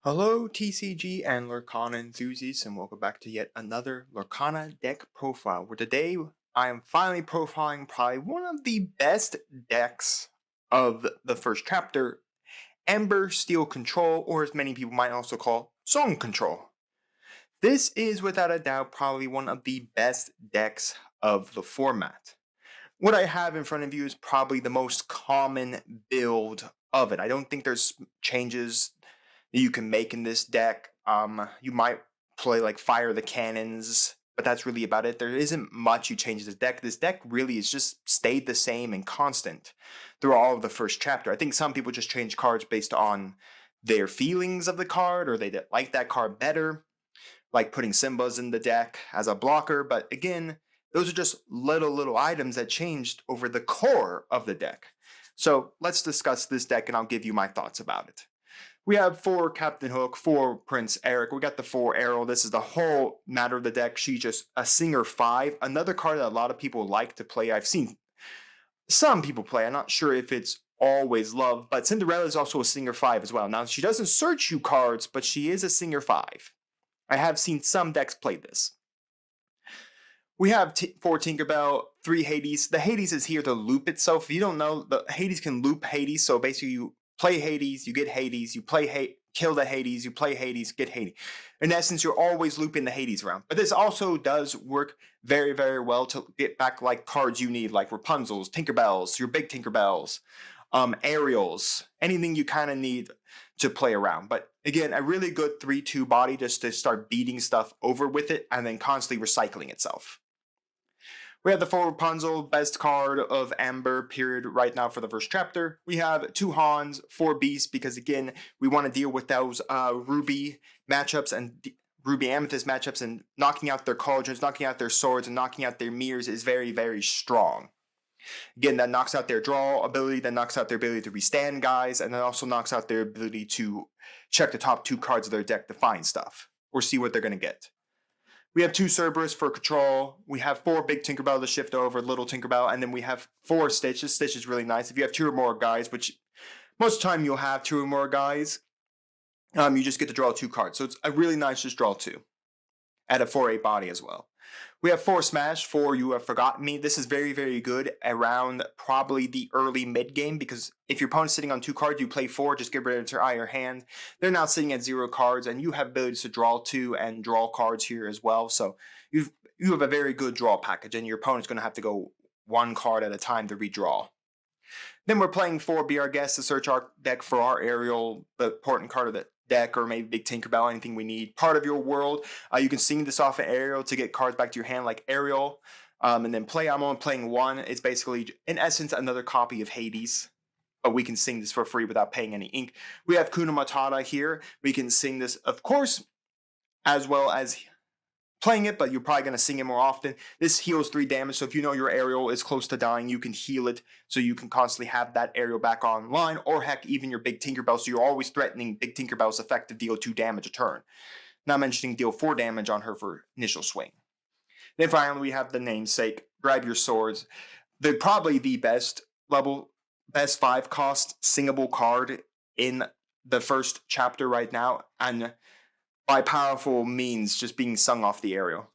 Hello TCG and Lorcana enthusiasts, and welcome back to yet another Lorcana deck profile, where today I am finally profiling probably one of the best decks of the first chapter, Ember Steel Control, or as many people might also call Song Control. This is without a doubt probably one of the best decks of the format. What I have in front of you is probably the most common build of it. I don't think there's changes that you can make in this deck. You might play like Fire the Cannons, but that's really about it. There isn't much you change this deck. This deck really is just stayed the same and constant through all of the first chapter. I think some people just change cards based on their feelings of the card, or they like that card better, like putting Simbas in the deck as a blocker. But again, those are just little items that changed over the core of the deck. So let's discuss this deck and I'll give you my thoughts about it. We have 4 Captain Hook, 4 Prince Eric. We got the 4 Arrow. This is the whole matter of the deck. She's just a Singer 5. Another card that a lot of people like to play. I've seen some people play. I'm not sure if it's always loved, but Cinderella is also a Singer 5 as well. Now, she doesn't search you cards, but she is a Singer 5. I have seen some decks play this. We have 4 Tinkerbell, 3 Hades. The Hades is here to loop itself. If you don't know, the Hades can loop Hades, so basically you play Hades, you get Hades, you play kill the Hades, you play Hades, get Hades. In essence, you're always looping the Hades around. But this also does work very well to get back like cards you need, like Rapunzel's, Tinkerbells, your big Tinkerbells, Ariels, anything you kind of need to play around. But again, a really good 3/2 body just to start beating stuff over with it and then constantly recycling itself. We have the 4 Rapunzel, best card of Amber, period, right now for the first chapter. We have 2 Hans, 4 Beasts, because again, we want to deal with those Ruby matchups and Ruby Amethyst matchups, and knocking out their cauldrons, knocking out their swords, and knocking out their mirrors is very strong. Again, that knocks out their draw ability, that knocks out their ability to restand guys, and that also knocks out their ability to check the top 2 cards of their deck to find stuff, or see what they're going to get. We have 2 Cerberus for control. We have 4 big Tinkerbell to shift over, little Tinkerbell, and then we have 4 Stitch. This Stitch is really nice. If you have 2 or more guys, which most of the time you'll have 2 or more guys, you just get to draw 2 cards. So it's a really nice just draw 2 at a 4/8 body as well. We have 4 Smash, 4 You Have Forgotten Me. This is very good around probably the early mid game, because if your opponent's sitting on 2 cards, you play 4, just get rid of their eye or hand. They're now sitting at 0 cards, and you have abilities to draw 2 and draw cards here as well. So you have a very good draw package, and your opponent's going to have to go 1 card at a time to redraw. Then we're playing 4 Be Our Guest to search our deck for our Ariel, the important card of the deck, or maybe big Tinkerbell, anything we need. Part of your world. You can sing this off an Ariel to get cards back to your hand, like Ariel, and then play. I'm only playing 1. It's basically, in essence, another copy of Hades, but we can sing this for free without paying any ink. We have Kuna Matata here. We can sing this, of course, as well as playing it, but you're probably going to sing it more often. This heals 3 damage, so if you know your Ariel is close to dying, you can heal it, so you can constantly have that Ariel back online, or heck, even your big Tinkerbell, so you're always threatening big Tinkerbell's effect to deal 2 damage a turn. Not mentioning deal 4 damage on her for initial swing. Then finally, we have the namesake, Grab Your Swords. They're probably the best 5 cost singable card in the first chapter right now, and by powerful means just being sung off the Ariel.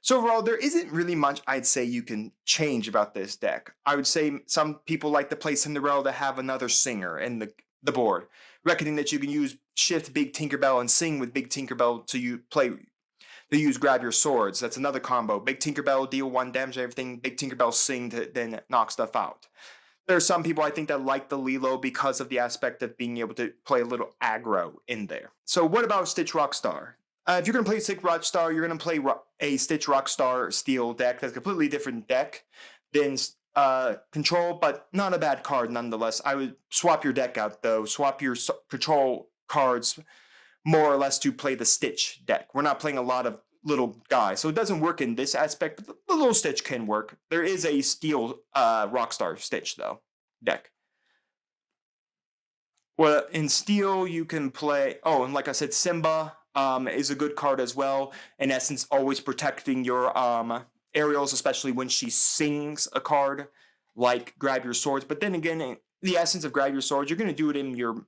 So overall, there isn't really much I'd say you can change about this deck. I would say some people like to play Cinderella to have another singer in the board, reckoning that you can use shift big Tinkerbell and sing with big Tinkerbell to use Grab Your Swords. That's another combo. Big Tinkerbell deal 1 damage and everything. Big Tinkerbell sing to then knock stuff out. There are some people I think that like the Lilo because of the aspect of being able to play a little aggro in there. So what about Stitch Rockstar? If you're going to play Stitch Rockstar, you're going to play a Stitch Rockstar Steel deck. That's a completely different deck than Control, but not a bad card nonetheless. I would swap your deck out though. Swap your Control cards more or less to play the Stitch deck. We're not playing a lot of little guys, so it doesn't work in this aspect, but the little Stitch can work. There is a Steel Rockstar Stitch though deck. Well, in Steel you can play, and like I said, Simba is a good card as well. In essence, always protecting your Ariels, especially when she sings a card like Grab Your Swords. But then again, the essence of Grab Your Swords, you're going to do it in your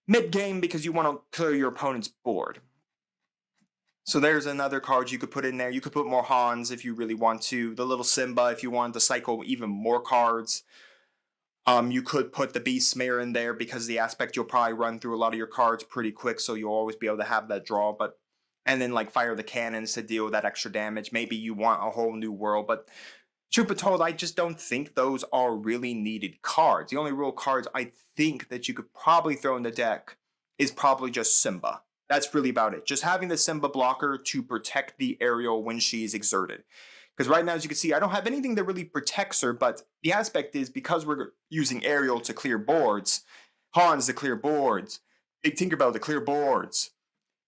mid-game because you want to clear your opponent's board. So there's another card you could put in there. You could put more Hans if you really want to. The little Simba if you wanted to cycle even more cards. You could put the Beast Smear in there because the aspect you'll probably run through a lot of your cards pretty quick, so you'll always be able to have that draw. And then like fire the cannons to deal with that extra damage. Maybe you want a whole new world, but truth be told, I just don't think those are really needed cards. The only real cards I think that you could probably throw in the deck is probably just Simba. That's really about it. Just having the Simba blocker to protect the aerial when she's exerted. Because right now, as you can see, I don't have anything that really protects her, but the aspect is because we're using aerial to clear boards, Hans to clear boards, Big Tinkerbell to clear boards,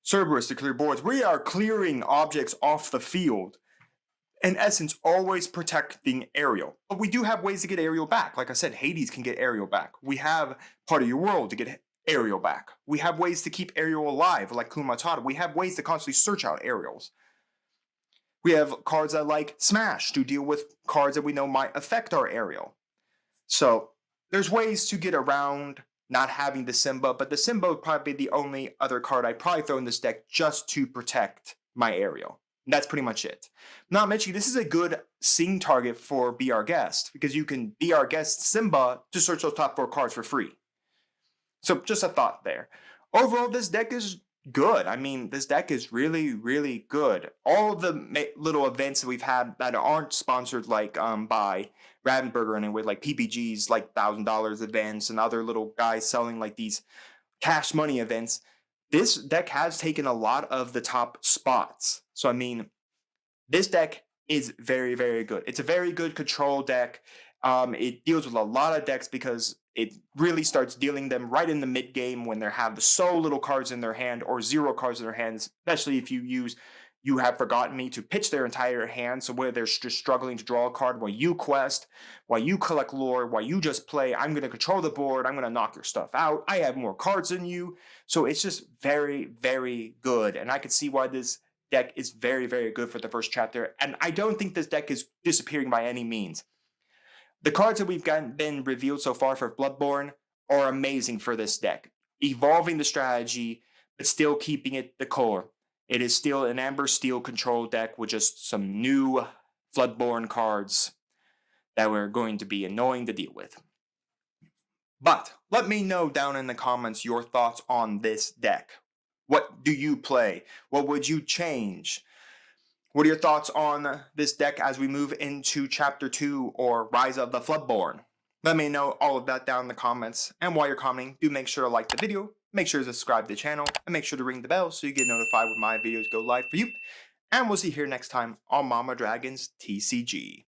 Cerberus to clear boards, we are clearing objects off the field. In essence, always protecting aerial. But we do have ways to get aerial back. Like I said, Hades can get aerial back. We have Part of Your World to get aerial back. We have ways to keep aerial alive, like Kumatata. We have ways to constantly search out aerials. We have cards that like Smash to deal with cards that we know might affect our aerial. So there's ways to get around not having the Simba, but the Simba would probably be the only other card I'd probably throw in this deck just to protect my aerial. And that's pretty much it. Not mentioning, this is a good sing target for Be Our Guest, because you can Be Our Guest Simba to search those top 4 cards for free. So just a thought there. Overall, this deck is good. I mean, this deck is really, really good. All the little events that we've had that aren't sponsored like by Ravensburger and with like PPGs, like $1,000 events and other little guys selling like these cash money events, this deck has taken a lot of the top spots. So, I mean, this deck is very, very good. It's a very good control deck. It deals with a lot of decks because it really starts dealing them right in the mid game when they have so little cards in their hand or 0 cards in their hands, especially if you use You Have Forgotten Me to pitch their entire hand. So where they're just struggling to draw a card, while you quest, while you collect lore, while you just play, I'm going to control the board, I'm going to knock your stuff out, I have more cards than you. So it's just very, very good. And I could see why this deck is very, very good for the first chapter. And I don't think this deck is disappearing by any means. The cards that we've been revealed so far for Bloodborne are amazing for this deck. Evolving the strategy, but still keeping it the core. It is still an Amber Steel control deck with just some new Bloodborne cards that we're going to be annoying to deal with. But let me know down in the comments your thoughts on this deck. What do you play? What would you change? What are your thoughts on this deck as we move into Chapter 2 or Rise of the Floodborn? Let me know all of that down in the comments. And while you're commenting, do make sure to like the video, make sure to subscribe to the channel, and make sure to ring the bell so you get notified when my videos go live for you. And we'll see you here next time on Mama Dragon's TCG.